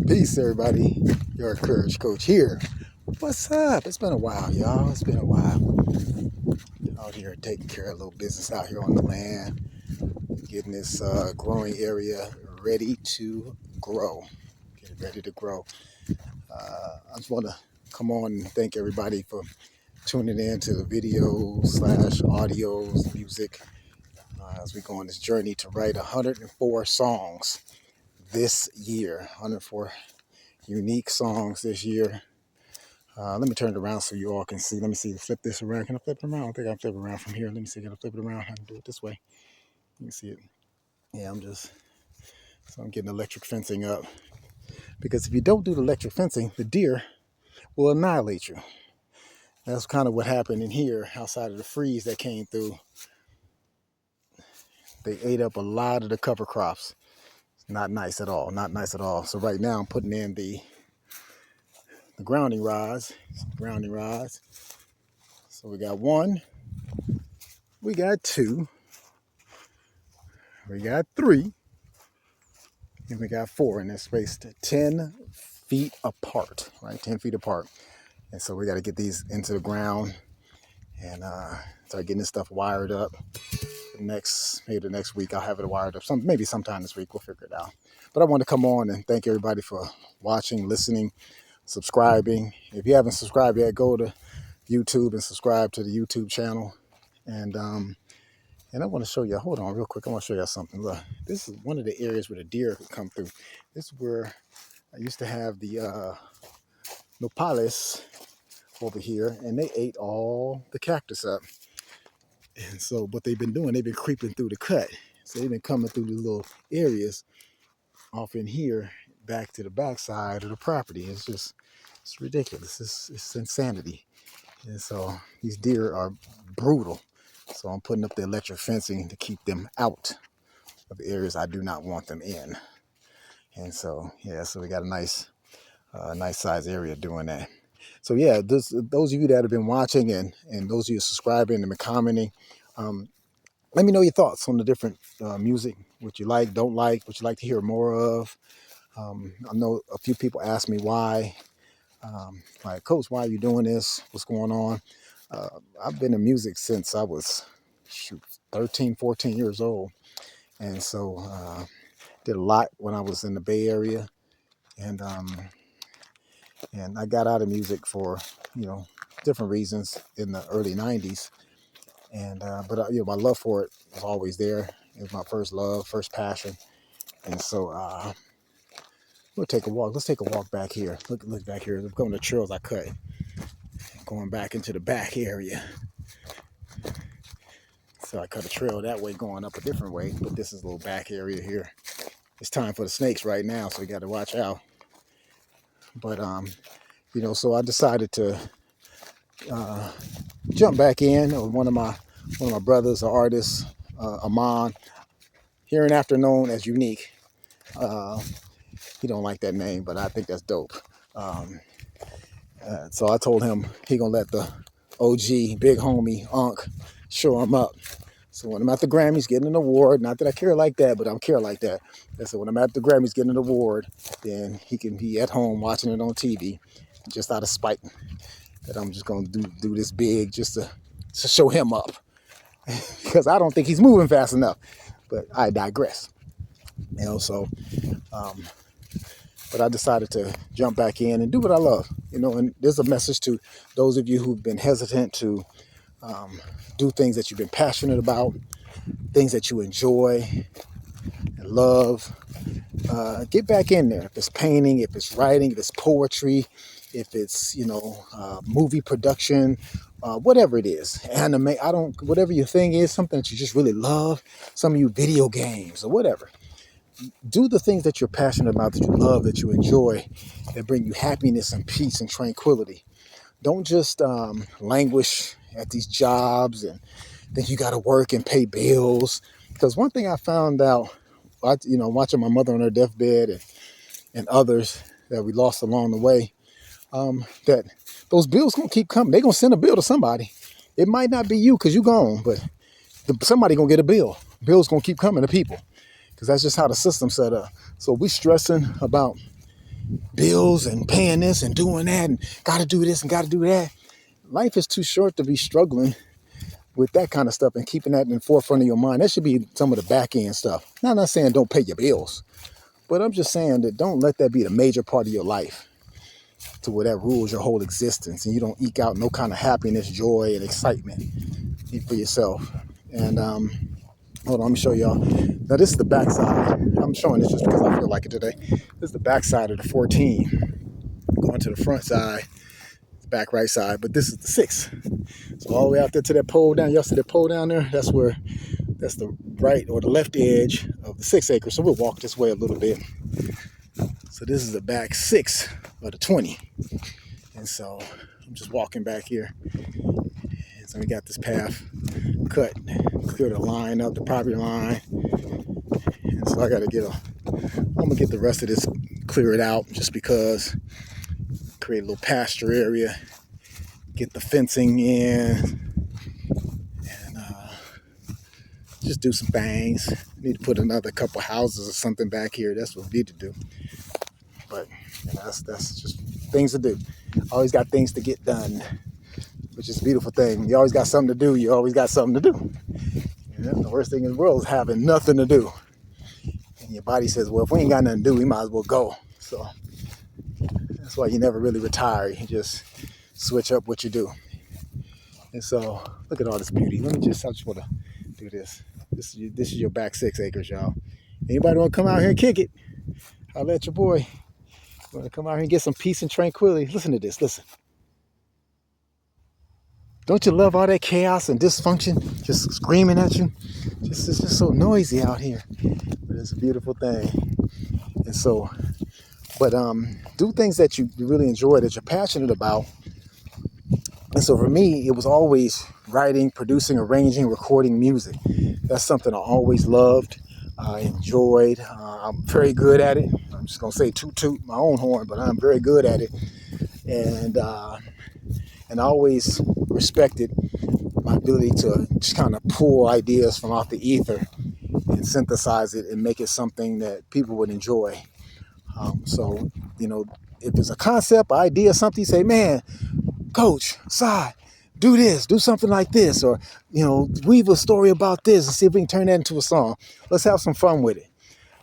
Peace, everybody. Your Courage Coach here. What's up? It's been a while, y'all. It's been a while. Out here taking care of a little business out here on the land, getting this growing area ready to grow. Get it ready to grow. I just want to come on and thank everybody for tuning in to the videos slash audios, music, as we go on this journey to write 104 songs this year. 104 unique songs this year. Let me turn it around so you all can see. Let me see. Flip this around. Can I flip it around? I don't think I can flip it around from here. Let me see. Can I flip it around? I can do it this way. You can see it. Yeah, I'm getting electric fencing up. Because if you don't do the electric fencing, the deer will annihilate you. That's kind of what happened in here outside of the freeze that came through. They ate up a lot of the cover crops. Not nice at all. Not nice at all. So right now I'm putting in the grounding rods. So we got one, we got two, we got three, and we got four, and they're spaced 10 feet apart, right? 10 feet apart. And so we got to get these into the ground and start getting this stuff wired up. Maybe the next week I'll have it wired up. Maybe sometime this week we'll figure it out. But I want to come on and thank everybody for watching, listening, subscribing. If you haven't subscribed yet, go to YouTube and subscribe to the YouTube channel. And I want to show you, hold on real quick. I want to show you something. Look, this is one of the areas where the deer could come through. This is where I used to have the nopales over here, and they ate all the cactus up. And so what they've been doing, they've been creeping through the cut. So they've been coming through these little areas off in here back to the backside of the property. It's ridiculous. It's insanity. And so these deer are brutal. So I'm putting up the electric fencing to keep them out of the areas I do not want them in. And so, yeah, so we got a nice size area doing that. So yeah, those of you that have been watching and those of you subscribing and commenting, let me know your thoughts on the different music, what you like, don't like, what you like to hear more of. I know a few people ask me why, like, Coach, why are you doing this? What's going on? I've been in music since I was 13, 14 years old. And so did a lot when I was in the Bay Area. And I got out of music for, different reasons in the early 90s. And but my love for it was always there. It was my first love, first passion. And so we'll take a walk. Let's take a walk back here. Look back here. Look on the trails I cut. Going back into the back area. So I cut a trail that way going up a different way. But this is a little back area here. It's time for the snakes right now, so we got to watch out. But so I decided to jump back in. One of my brothers, an artist, Amon, hereinafter known as Unique. He don't like that name, but I think that's dope. So I told him he gonna let the OG, big homie, Unc, show him up. So when I'm at the Grammys getting an award, not that I care like that, but I'm care like that. And so when I'm at the Grammys getting an award, then he can be at home watching it on TV, just out of spite that I'm just gonna do this big just to show him up. Because I don't think he's moving fast enough. But I digress. But I decided to jump back in and do what I love. And there's a message to those of you who've been hesitant to do things that you've been passionate about, things that you enjoy and love. Get back in there. If it's painting, if it's writing, if it's poetry, if it's, movie production, whatever it is, anime, whatever your thing is, something that you just really love, some of you video games or whatever. Do the things that you're passionate about, that you love, that you enjoy, that bring you happiness and peace and tranquility. Don't just languish at these jobs and think you got to work and pay bills. Because one thing I found out, watching my mother on her deathbed and others that we lost along the way, that those bills gonna keep coming. They're gonna send a bill to somebody. It might not be you because you're gone, but somebody gonna get a bill. Bills gonna keep coming to people because that's just how the system's set up. So we stressing about bills and paying this and doing that and got to do this and got to do that. Life is too short to be struggling with that kind of stuff and keeping that in the forefront of your mind. That should be some of the back end stuff. Now, I'm not saying don't pay your bills, but I'm just saying that don't let that be the major part of your life to where that rules your whole existence and you don't eke out no kind of happiness, joy, and excitement for yourself. And hold on, let me show y'all. Now, this is the backside. I'm showing this just because I feel like it today. This is the backside of the 14. Going to the front side, back right side, but this is the 6. So all the way out there to that pole down, y'all see that pole down there? That's the right or the left edge of the 6 acres. So we'll walk this way a little bit. So this is the back 6 of the 20. And so I'm just walking back here. And so we got this path cut, clear the line up, the property line. And so I got to I'm going to get the rest of this, clear it out just because, create a little pasture area, get the fencing in, and just do some things. Need to put another couple houses or something back here. That's what we need to do. But that's just things to do. Always got things to get done, which is a beautiful thing. You always got something to do. You always got something to do. The worst thing in the world is having nothing to do. And your body says, well, if we ain't got nothing to do, we might as well go. So that's why you never really retire. You just switch up what you do. And so look at all this beauty. I just want to do this. This is your back 6 acres, y'all. Anybody want to come out here and kick it? I'll let your boy. Want to come out here and get some peace and tranquility? Listen to this. Listen. Don't you love all that chaos and dysfunction just screaming at you? It's just so noisy out here. But it's a beautiful thing. And so, but do things that you really enjoy, that you're passionate about. And so for me, it was always writing, producing, arranging, recording music. That's something I always loved, enjoyed. I'm very good at it. I'm just going to say toot my own horn, but I'm very good at it. And I always respected my ability to just kind of pull ideas from out the ether and synthesize it and make it something that people would enjoy. So, if it's a concept, idea, something, you say, man, Coach, Sai, do this, do something like this, or, weave a story about this and see if we can turn that into a song. Let's have some fun with it.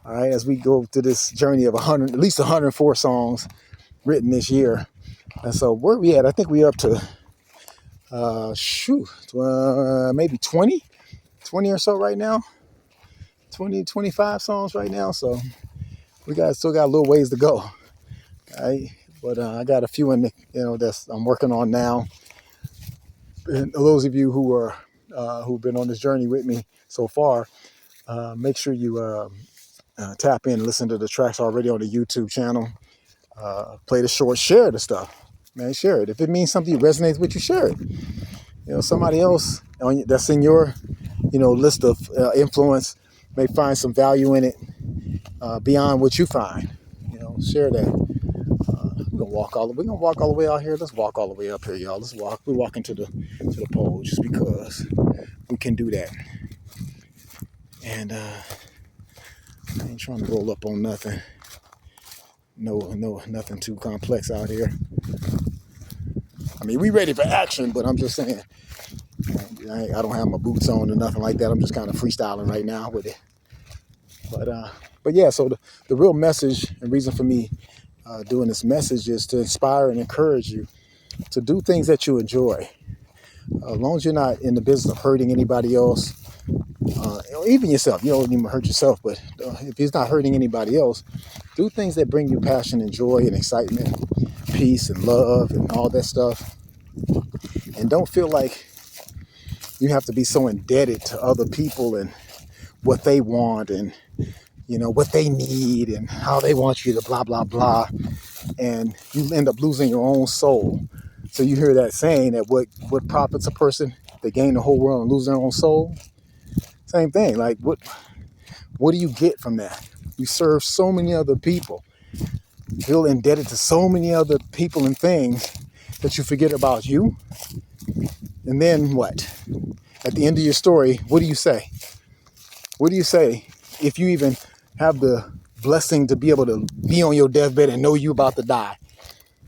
All right, as we go to this journey of at least 104 songs written this year. And so where are we at? I think we're up to, maybe 20 or so right now. 20, 25 songs right now. So we still got a little ways to go. All right. But I got a few in that I'm working on now. And those of you who've been on this journey with me so far, make sure you tap in and listen to the tracks already on the YouTube channel. Play the short, share the stuff. Man, share it. If it means something that resonates with you, share it. Somebody else that's in your, list of influence may find some value in it beyond what you find. Share that. We're gonna walk all the way out here. Let's walk all the way up here, y'all. Let's walk. We're walking to the pole just because we can do that. And I ain't trying to roll up on nothing. No, nothing too complex out here. I mean, we ready for action, but I'm just saying, I don't have my boots on or nothing like that. I'm just kind of freestyling right now with it. But yeah, so the real message and reason for me doing this message is to inspire and encourage you to do things that you enjoy. As long as you're not in the business of hurting anybody else, even yourself, you don't even hurt yourself, but if it's not hurting anybody else, do things that bring you passion and joy and excitement, peace and love and all that stuff. And don't feel like you have to be so indebted to other people and what they want and, what they need and how they want you to blah, blah, blah. And you end up losing your own soul. So you hear that saying that what profits a person, they gain the whole world and lose their own soul. Same thing. Like what do you get from that? You serve so many other people, feel indebted to so many other people and things that you forget about you. And then what? At the end of your story, what do you say? What do you say if you even have the blessing to be able to be on your deathbed and know you about to die.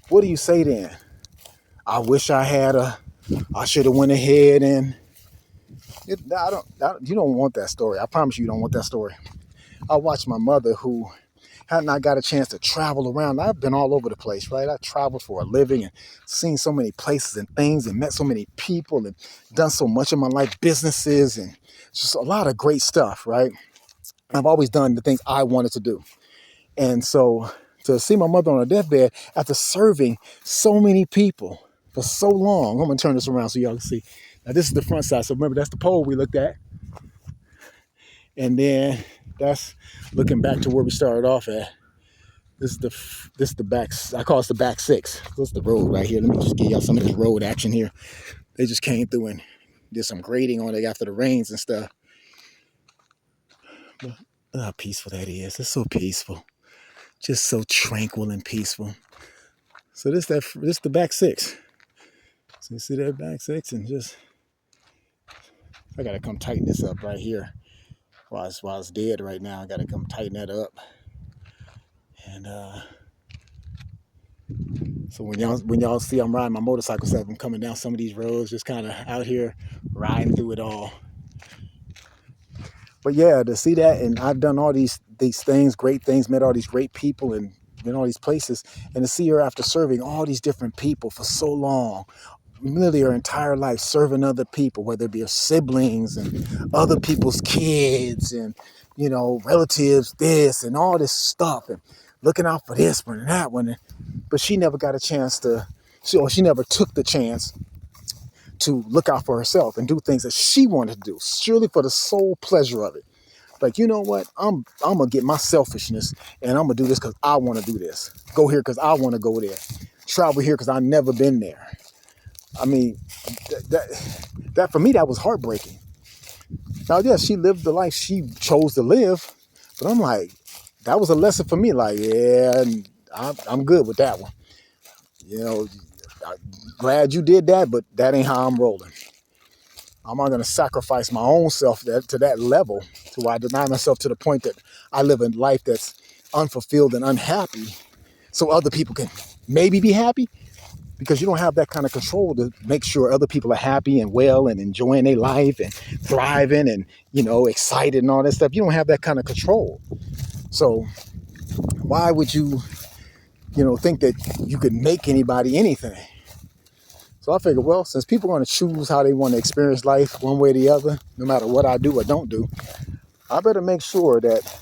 What do you say then? I wish I should have went ahead and you don't want that story. I promise you don't want that story. I watched my mother who had not got a chance to travel around. I've been all over the place, right? I traveled for a living and seen so many places and things and met so many people and done so much in my life, businesses and just a lot of great stuff, right? I've always done the things I wanted to do. And so to see my mother on her deathbed after serving so many people for so long, I'm going to turn this around so y'all can see. Now this is the front side. So remember, that's the pole we looked at. And then that's looking back to where we started off at. This is the back. I call it the back six. This is the road right here. Let me just give y'all some of this road action here. They just came through and did some grading on it after the rains and stuff. But look how peaceful that is. It's so peaceful, just so tranquil and peaceful. So this the back six. So you see that back six, and just I gotta come tighten this up right here. While it's dead right now, I gotta come tighten that up. And so when y'all see I'm riding my motorcycle stuff, I'm coming down some of these roads, just kind of out here riding through it all. But yeah, to see that, and I've done all these things, great things, met all these great people, and been all these places, and to see her after serving all these different people for so long, literally her entire life serving other people, whether it be her siblings and other people's kids and, you know, relatives, this and all this stuff, and looking out for this one and that one. But she never got a chance to, she never took the chance to look out for herself and do things that she wanted to do, surely for the sole pleasure of it. Like, you know what? I'm gonna get my selfishness and I'm gonna do this because I want to do this. Go here because I want to go there. Travel here because I've never been there. I mean, that for me, that was heartbreaking. Now, yeah, she lived the life she chose to live, but I'm like, that was a lesson for me. Like, yeah, I'm good with that one. You know, I'm glad you did that, but that ain't how I'm rolling. I'm not going to sacrifice my own self to that level to where I deny myself to the point that I live a life that's unfulfilled and unhappy so other people can maybe be happy, because you don't have that kind of control to make sure other people are happy and well and enjoying their life and thriving and, you know, excited and all that stuff. You don't have that kind of control. So why would you, you know, think that you could make anybody anything? So I figured, well, since people are going to choose how they want to experience life one way or the other, no matter what I do or don't do, I better make sure that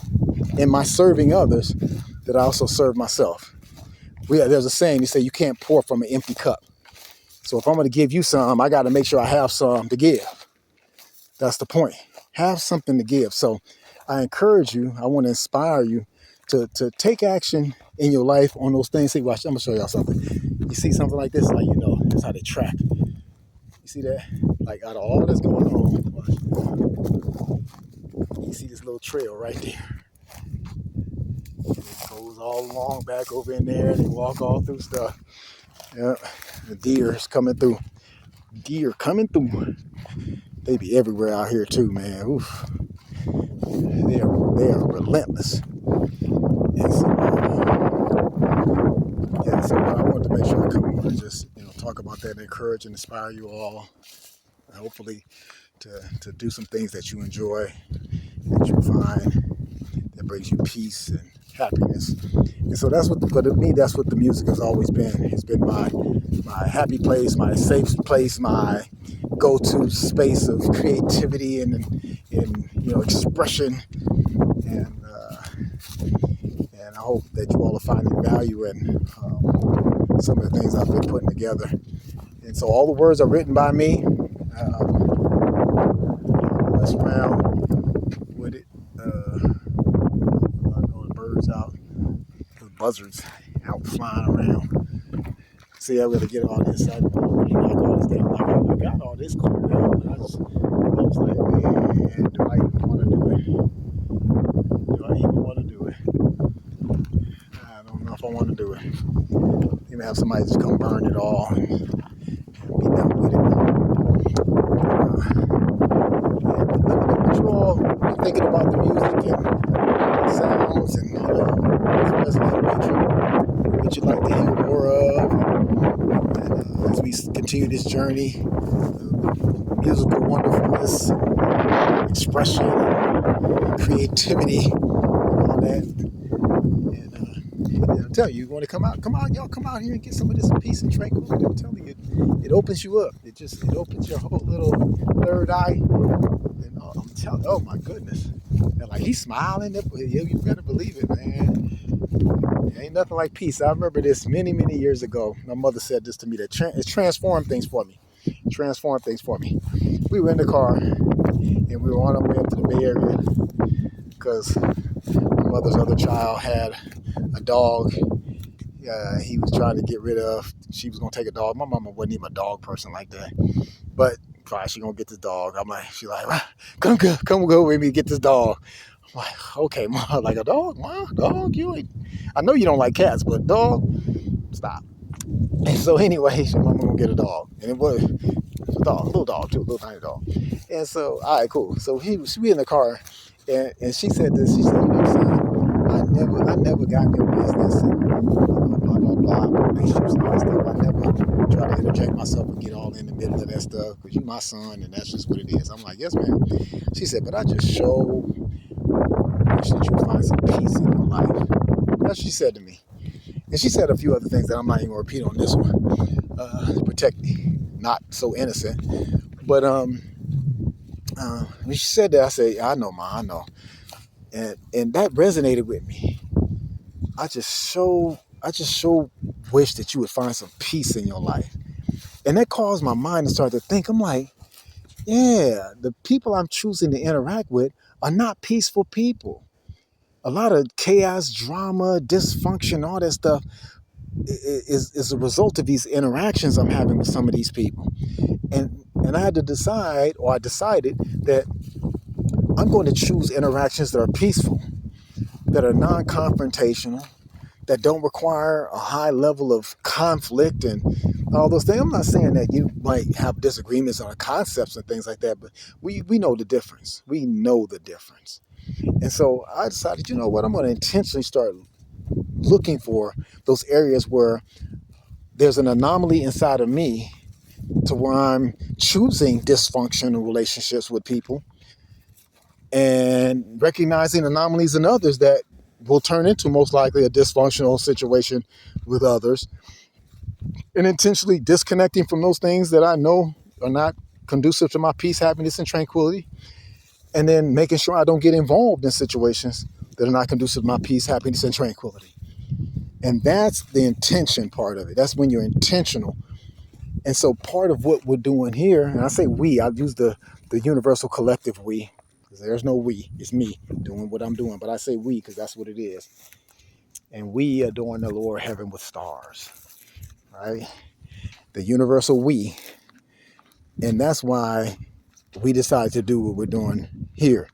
in my serving others, that I also serve myself. There's a saying, you say you can't pour from an empty cup. So if I'm going to give you some, I got to make sure I have some to give. That's the point. Have something to give. So I encourage you, I want to inspire you to take action in your life on those things. See, watch, I'm going to show y'all something. You see something like this, like, you know, that's how they track. You see that? Like, out of all that's going on, watch. You see this little trail right there. And it goes all along back over in there. They walk all through stuff. Yeah, the deer's coming through. Deer coming through. They be everywhere out here too, man. Oof. They are relentless. And so, so I wanted to make sure I come on and just, you know, talk about that and encourage and inspire you all, hopefully to do some things that you enjoy, that you find that brings you peace and happiness. And so that's what, but to me, that's what the music has always been. It's been my happy place, my safe place, my go-to space of creativity and you know, expression. And I hope that you all are finding value in some of the things I've been putting together. And so all the words are written by me. Mess around with it. I know the birds out, the buzzards out flying around. See, I really get all this. I knock all this down. I got all this cleared out. I was like, man, do I even want to do it? Do I even want to do it? I don't know if I want to do it. You may have somebody just come burn it all and be done with it. But let me know what you all are thinking about the music and sounds and us know what you'd like to hear more of. And as we continue this journey, musical wonderfulness, expression, creativity, all that. And I'll tell you want to come out, y'all come out here and get some of this peace and tranquility. I'm telling you, it opens you up. It opens your whole little third eye. And I'm telling, oh my goodness. And like he's smiling, you better believe it, man. Ain't nothing like peace. I remember this many, many years ago. My mother said this to me, that it transformed things for me. Transformed things for me. We were in the car and we were on our way up to the Bay Area because my mother's other child had a dog he was trying to get rid of. She was going to take a dog. My mama wasn't even a dog person like that. But she going to get this dog. She's like, come go with me, get this dog. I'm like, okay, Mom, like a dog? Mom, dog? You ain't. I know you don't like cats, but dog? Stop. And so anyway, Mama going to get a dog. And it was a dog, a little dog too, a little tiny dog. And so, all right, cool. So we in the car, and she said this. She said, son, I never got in your business. And, blah, blah, blah. Relationships and all that stuff. I never try to interject myself and get all in the middle of that stuff because you're my son, and that's just what it is. I'm like, yes, ma'am. She said, but I just wish that you find some peace in your life. That's what she said to me. And she said a few other things that I'm not even going to repeat on this one. To protect me, not so innocent. But when she said that, I said, I know, Ma, I know. And that resonated with me. I just so wish that you would find some peace in your life. And that caused my mind to start to think. I'm like, yeah, the people I'm choosing to interact with are not peaceful people. A lot of chaos, drama, dysfunction, all that stuff is a result of these interactions I'm having with some of these people. And I had to decide, or I decided that I'm going to choose interactions that are peaceful, that are non-confrontational, that don't require a high level of conflict and all those things. I'm not saying that you might have disagreements on concepts and things like that, but we know the difference. We know the difference. And so I decided, you know what, I'm going to intentionally start looking for those areas where there's an anomaly inside of me to where I'm choosing dysfunctional relationships with people and recognizing anomalies in others that will turn into most likely a dysfunctional situation with others, and intentionally disconnecting from those things that I know are not conducive to my peace, happiness, and tranquility, and then making sure I don't get involved in situations that are not conducive to my peace, happiness, and tranquility. And that's the intention part of it. That's when you're intentional. And so part of what we're doing here, and I say we, I use the universal collective we, because there's no we, it's me doing what I'm doing. But I say we because that's what it is. And we adorn the lower heaven with stars, right? The universal we. And that's why we decided to do what we're doing here.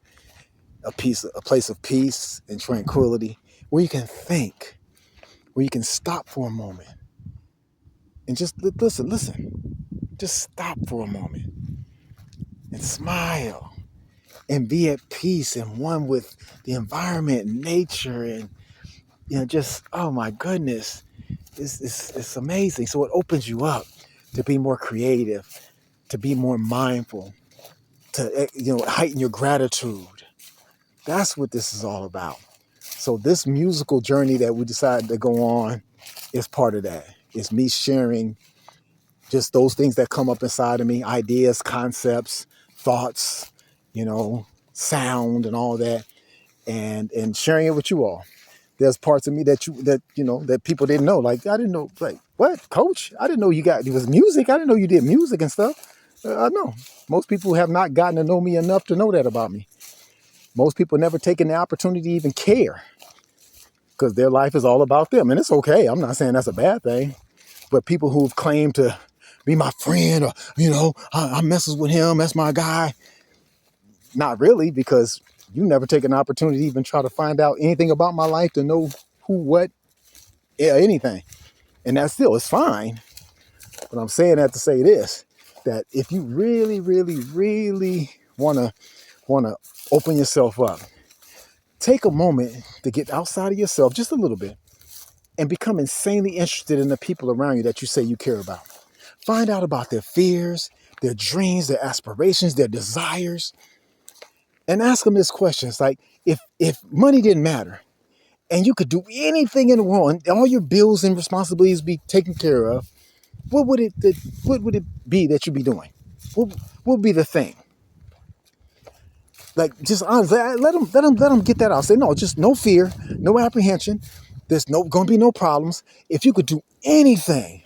A place of peace and tranquility where you can think, where you can stop for a moment and just listen. Just stop for a moment and smile and be at peace and one with the environment and nature, and just, oh my goodness, it's amazing. So it opens you up to be more creative, to be more mindful, to heighten your gratitude. That's what this is all about. So this musical journey that we decided to go on is part of that. It's me sharing just those things that come up inside of me, ideas, concepts, thoughts, sound and all that, and sharing it with you all. There's parts of me that people didn't know. Like, I didn't know, like, what, coach? I didn't know it was music. I didn't know you did music and stuff. I know. Most people have not gotten to know me enough to know that about me. Most people never taken the opportunity to even care because their life is all about them. And it's okay. I'm not saying that's a bad thing. But people who've claimed to be my friend or, I messes with him, that's my guy. Not really, because you never take an opportunity to even try to find out anything about my life, to know who, what, anything. And that still is fine. But I'm saying that to say this, that if you really, really, really want to open yourself up take a moment to get outside of yourself just a little bit and become insanely interested in the people around you that you say you care about. Find out about their fears, their dreams, their aspirations, their desires, and ask them this question. It's like, if money didn't matter and you could do anything in the world and all your bills and responsibilities be taken care of, what would it be that you'd be doing? What would be the thing? Like, just honestly, let them get that out. Say, no, just no fear, no apprehension. There's going to be no problems. If you could do anything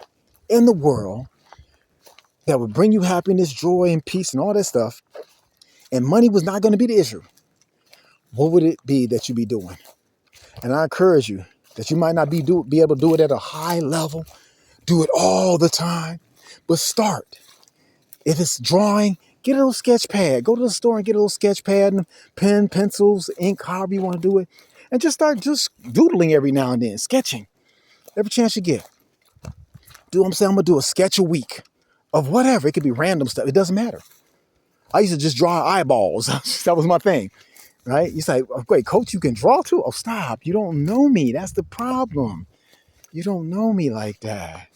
in the world that would bring you happiness, joy, and peace and all that stuff, and money was not going to be the issue, what would it be that you'd be doing? And I encourage you that you might not be able to do it at a high level, do it all the time, but start. If it's drawing, get a little sketch pad. Go to the store and get a little sketch pad and pen, pencils, ink, however you want to do it. And just start just doodling every now and then, sketching every chance you get. I'm going to do a sketch a week of whatever. It could be random stuff. It doesn't matter. I used to just draw eyeballs. That was my thing, right? You say, oh, great, coach, you can draw too? Oh, stop. You don't know me. That's the problem. You don't know me like that.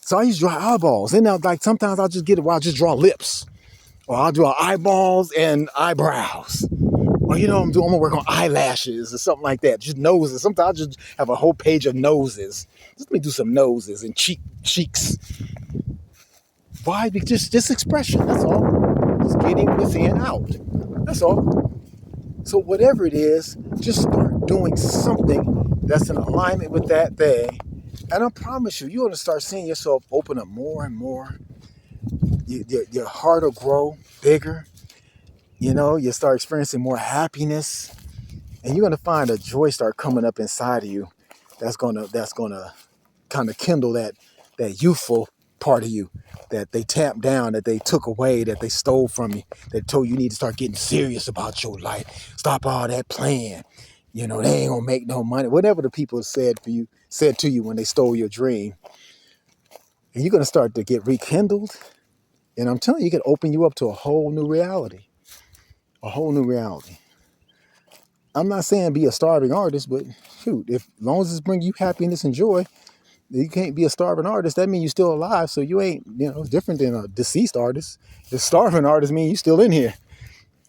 So I used to draw eyeballs. And now, like, sometimes I'll just I'll just draw lips. Or I'll draw eyeballs and eyebrows. Or, I'm going to work on eyelashes or something like that. Just noses. Sometimes I'll just have a whole page of noses. Just let me do some noses and cheeks. Why? Just expression. That's all. Just getting within out. That's all. So whatever it is, just start doing something that's in alignment with that thing. And I promise you, you're going to start seeing yourself open up more and more. Your heart will grow bigger. You start experiencing more happiness. And you're going to find a joy start coming up inside of you that's going to kind of kindle that youthful part of you that they tamped down, that they took away, that they stole from you, that told you need to start getting serious about your life. Stop all that playing. They ain't gonna make no money. Whatever the people said to you when they stole your dream. And you're gonna start to get rekindled. And I'm telling you, it can open you up to a whole new reality. A whole new reality. I'm not saying be a starving artist, but shoot, as long as it's bringing you happiness and joy, you can't be a starving artist. That means you're still alive. So you ain't, it's different than a deceased artist. The starving artist means you're still in here.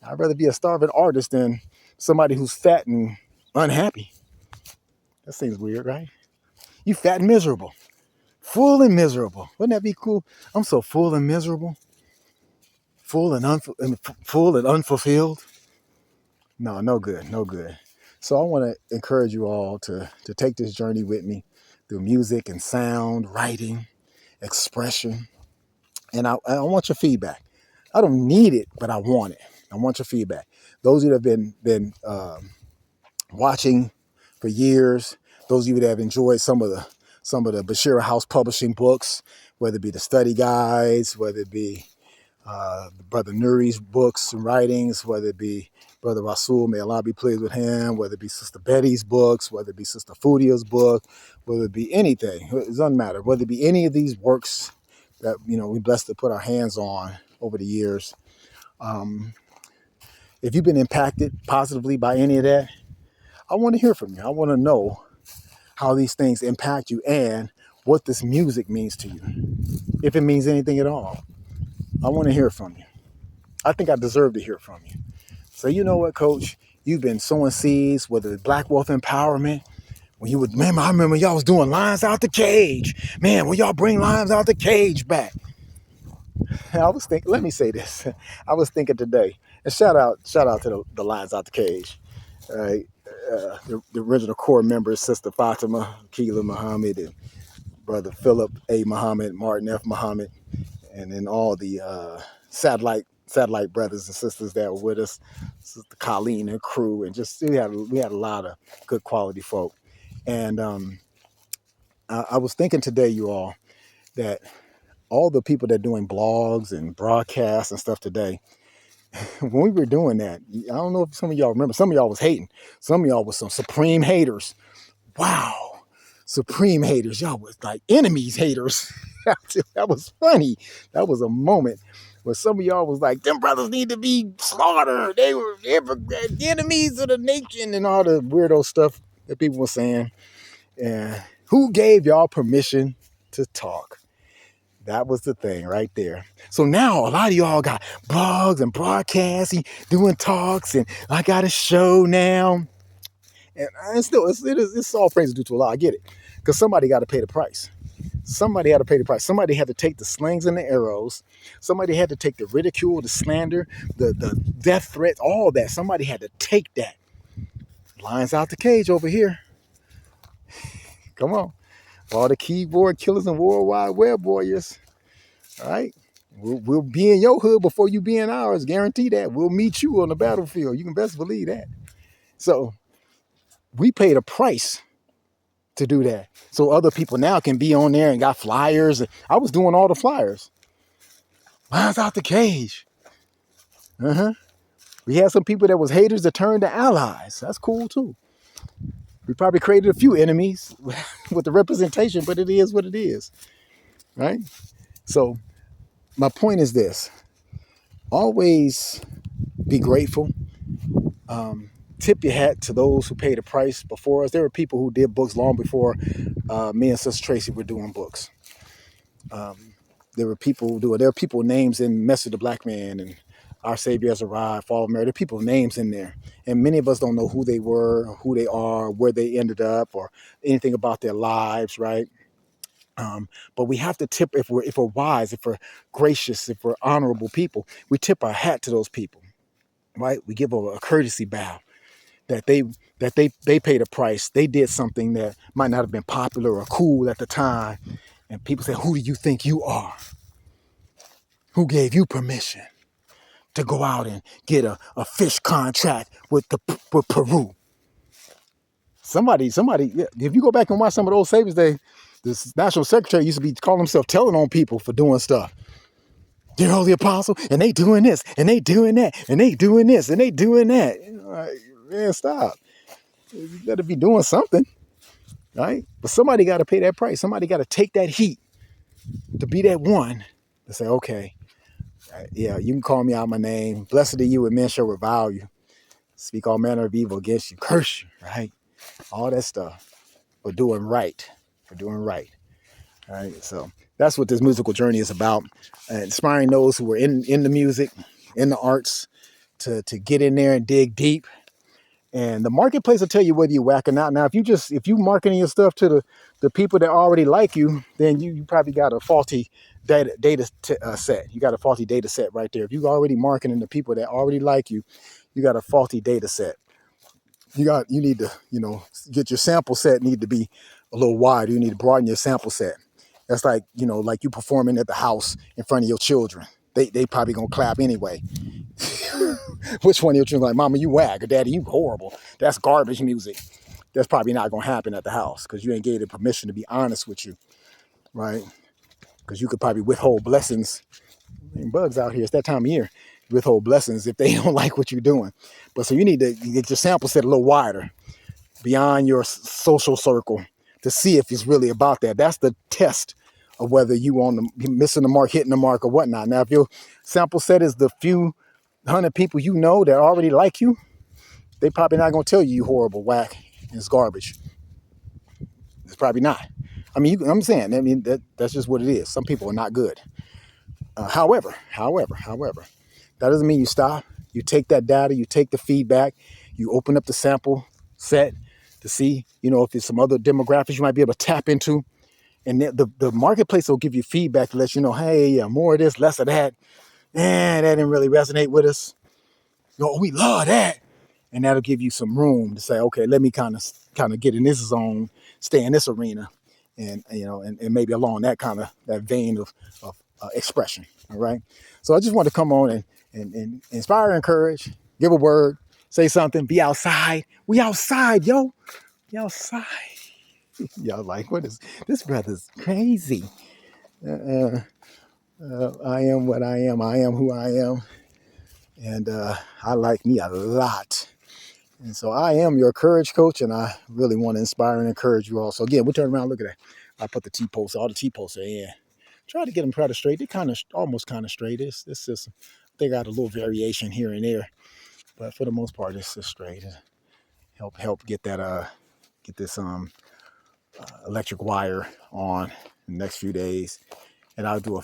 I'd rather be a starving artist than somebody who's fat and unhappy. That seems weird, right? You fat and miserable. Full and miserable. Wouldn't that be cool? I'm so full and miserable. Full and unfulfilled. No good. So I want to encourage you all to take this journey with me through music and sound, writing, expression. And I want your feedback. I don't need it, but I want it. I want your feedback. Those of you that have been watching for years, those of you that have enjoyed some of the Bashir House publishing books, whether it be the study guides, whether it be Brother Nuri's books and writings, whether it be Brother Rasul, may Allah be pleased with him, whether it be Sister Betty's books, whether it be Sister Fudia's book, whether it be anything, it doesn't matter, whether it be any of these works that, we blessed to put our hands on over the years. If you've been impacted positively by any of that, I want to hear from you. I want to know how these things impact you and what this music means to you, if it means anything at all. I want to hear from you. I think I deserve to hear from you. So you know what, Coach? You've been sowing seeds, whether it's Black Wealth Empowerment, I remember y'all was doing Lions Out the Cage. Man, will y'all bring Lions Out the Cage back? I was thinking, let me say this. I was thinking today, and shout out to the Lions Out the Cage. The original core members, Sister Fatima, Keela Muhammad, and Brother Philip A. Muhammad, Martin F. Muhammad, and then all the satellite brothers and sisters that were with us, Sister Colleen and crew, and just we had a lot of good quality folk. And I was thinking today, you all, that all the people that are doing blogs and broadcasts and stuff today, when we were doing that, I don't know if some of y'all remember, some of y'all was hating. Some of y'all was some supreme haters. Wow. Supreme haters. Y'all was like enemies haters. That was funny. That was a moment. But some of y'all was like, them brothers need to be slaughtered. They were the enemies of the nation and all the weirdo stuff that people were saying. And who gave y'all permission to talk? That was the thing right there. So now a lot of y'all got blogs and broadcasts, doing talks, and I got a show now. And still, it's all praise due to Allah. I get it. Because somebody got to pay the price. Somebody had to pay the price. Somebody had to take the slings and the arrows. Somebody had to take the ridicule, the slander, the death threats, all that. Somebody had to take that. Lions out the cage over here. Come on. All the keyboard killers and World Wide Web warriors. All right. We'll be in your hood before you be in ours. Guarantee that. We'll meet you on the battlefield. You can best believe that. So we paid a price to do that. So other people now can be on there and got flyers. I was doing all the flyers. Lions out the cage. We had some people that was haters that turned to allies. That's cool too. We probably created a few enemies with the representation, but it is what it is. Right? So my point is this. Always be grateful. Tip your hat to those who paid the price before us. There were people who did books long before me and Sister Tracy were doing books. There were people names in Message of the Black Man and Our Savior Has Arrived, Fall of Mary. There are people names in there. And many of us don't know who they were, who they are, where they ended up, or anything about their lives, right? But we have to tip, if we're wise, if we're gracious, if we're honorable people, we tip our hat to those people, right? We give a courtesy bow. That they paid a price. They did something that might not have been popular or cool at the time. And people say, who do you think you are? Who gave you permission to go out and get a fish contract with Peru? Somebody, if you go back and watch some of those savings, this national secretary used to be calling himself telling on people for doing stuff. Dear Holy Apostle, and they doing this, and they doing that, and they doing this, and they doing that. Like, man, stop. You better be doing something, right? But somebody got to pay that price. Somebody got to take that heat to be that one to say, okay, yeah, you can call me out my name. Blessed are you, and men shall revile you. Speak all manner of evil against you. Curse you, right? All that stuff for doing right. All right, so that's what this musical journey is about. Inspiring those who are in the music, in the arts, to get in there and dig deep. And the marketplace will tell you whether you're whacking out. Now, if you marketing your stuff to the people that already like you, then you probably got a faulty data set. You got a faulty data set right there. If you already marketing the people that already like you, you got a faulty data set. You need to, get your sample set need to be a little wider. You need to broaden your sample set. That's like, like you performing at the house in front of your children. They probably gonna clap anyway. Which one of your children like, Mama, you whack, or Daddy, you horrible. That's garbage music. That's probably not gonna happen at the house because you ain't gave it permission to be honest with you, right? Because you could probably withhold blessings. And bugs out here, it's that time of year. Withhold blessings if they don't like what you're doing. But so you need to get your sample set a little wider, beyond your social circle, to see if it's really about that. That's the test of whether you missing the mark, hitting the mark, or whatnot. Now, if your sample set is the few 100 people that already like you, they probably not gonna tell you horrible, whack, and it's garbage. It's probably not. I mean, I'm saying, that's just what it is. Some people are not good. However, that doesn't mean you stop. You take that data, you take the feedback, you open up the sample set to see, if there's some other demographics you might be able to tap into. And the marketplace will give you feedback to let you know, hey, more of this, less of that. That didn't really resonate with us. We love that. And that'll give you some room to say, okay, let me kind of get in this zone, stay in this arena, and maybe along that vein of expression. All right. So I just want to come on and inspire, encourage, give a word, say something, be outside. We outside, yo. We outside. Y'all like, what is this? Brother's crazy. I am what I am. I am who I am. And I like me a lot. And so I am your courage coach, and I really want to inspire and encourage you all. So again, we'll turn around, look at that. I put the T-posts, all the T-posts are in. try to get them kind of straight. They're kind of almost kind of straight. It's just they got a little variation here and there, but for the most part, it's just straight. Help get this electric wire on in the next few days, and I'll do a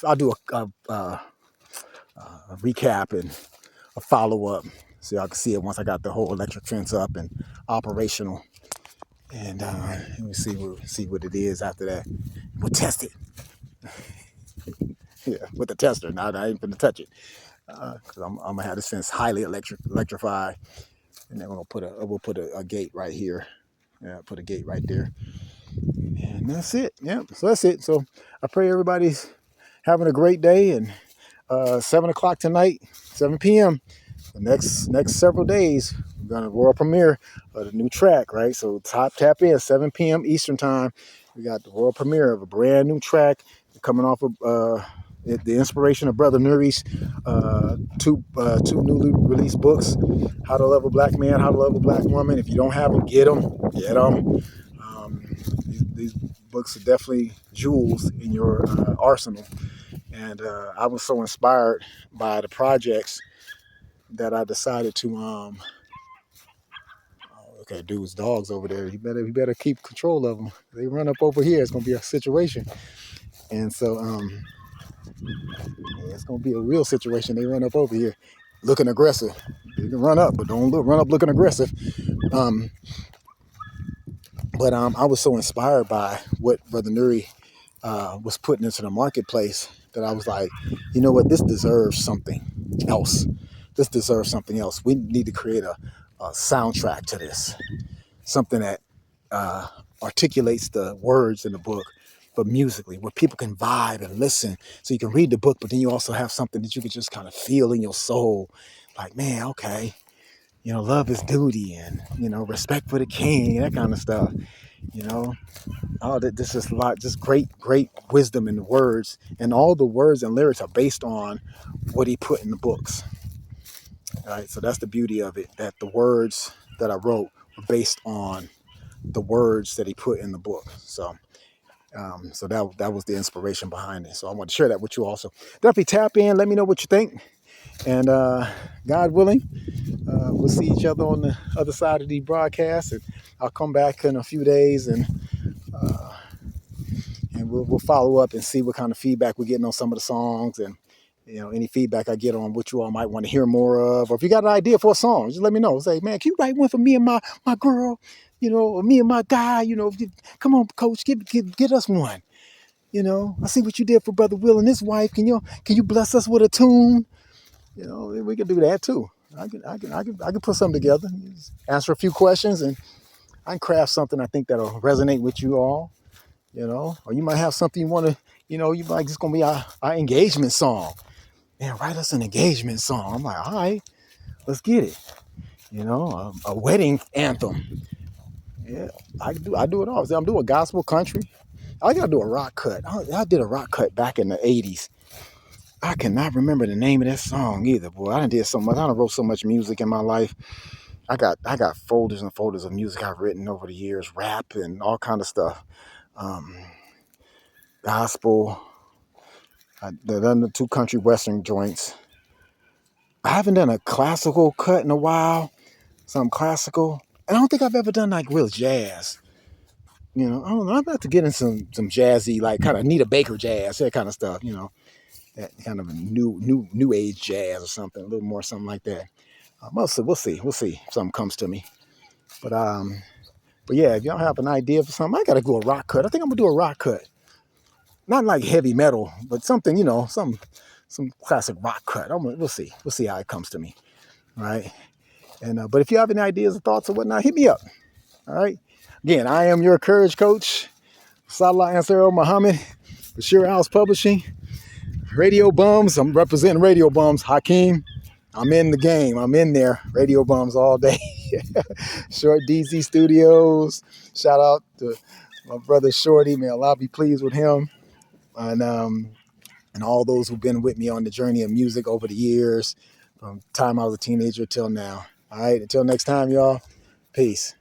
recap and a follow up, so y'all can see it once I got the whole electric fence up and operational. And we'll see what it is after that. We'll test it. Yeah, with the tester. Now I ain't gonna touch it because I'm gonna have this fence highly electrified, and then we'll put a gate right here. Yeah, put a gate right there, and that's it. Yeah, so that's it. So I pray everybody's having a great day, and 7 o'clock tonight, 7 p.m. The next several days, we're gonna world premiere of the new track, right? So tap in 7 p.m. Eastern time. We got the world premiere of a brand new track coming off of the inspiration of Brother Nuri's two newly released books, How to Love a Black Man, How to Love a Black Woman. If you don't have them, get them. These books are definitely jewels in your arsenal. And I was so inspired by the projects that I decided to okay, dude's dogs over there. You better keep control of them. They run up over here, it's gonna be a situation. And so it's gonna be a real situation. They run up over here looking aggressive. You can run up, but don't run up looking aggressive. But I was so inspired by what Brother Nuri was putting into the marketplace that I was like, you know what, this deserves something else. This deserves something else. We need to create a soundtrack to this, something that articulates the words in the book, but musically, where people can vibe and listen. So you can read the book, but then you also have something that you can just kind of feel in your soul. Like, man, okay, love is duty, and, respect for the king, and that kind of stuff, this is a lot, just great wisdom in the words, and all the words and lyrics are based on what he put in the books. All right, so that's the beauty of it, that the words that I wrote were based on the words that he put in the book. So that was the inspiration behind it. So I want to share that with you also. Definitely tap in, let me know what you think, and God willing, we'll see each other on the other side of the broadcast, and I'll come back in a few days, and we'll follow up and see what kind of feedback we're getting on some of the songs, and any feedback I get on what you all might want to hear more of, or if you got an idea for a song, just let me know. Say, man, can you write one for me and my girl, or me and my guy, come on, coach, get us one. I see what you did for Brother Will and his wife. Can you bless us with a tune? We can do that too. I can put something together, answer a few questions, and I can craft something I think that'll resonate with you all. Or you might have something you want to, you might just gonna be our engagement song. Man, write us an engagement song. I'm like, all right, let's get it. A wedding anthem. Yeah, I do it all. I'm doing gospel country. I gotta do a rock cut. I did a rock cut back in the 80s. I cannot remember the name of that song either, boy. I done did so much. I done wrote so much music in my life. I got folders and folders of music I've written over the years, rap and all kind of stuff. Gospel. I've done the 2 country western joints. I haven't done a classical cut in a while. Something classical. And I don't think I've ever done like real jazz. I don't know. I'd like to get in some jazzy, like kind of Anita Baker jazz, that kind of stuff, that kind of a new age jazz or something, a little more something like that. We'll see if something comes to me. But yeah, if y'all have an idea for something, I gotta do a rock cut. I think I'm gonna do a rock cut. Not like heavy metal, but something, some classic rock cut. We'll see how it comes to me. All right. And but if you have any ideas or thoughts or whatnot, hit me up. All right. Again, I am your courage coach, Salah Ansel Muhammad, Bashir House Publishing, Radio Bums. I'm representing Radio Bums. Hakeem, I'm in the game. I'm in there. Radio Bums all day. Short DZ Studios. Shout out to my brother Shorty. May Allah be pleased with him. And all those who've been with me on the journey of music over the years, from the time I was a teenager till now. All right. Until next time, y'all. Peace.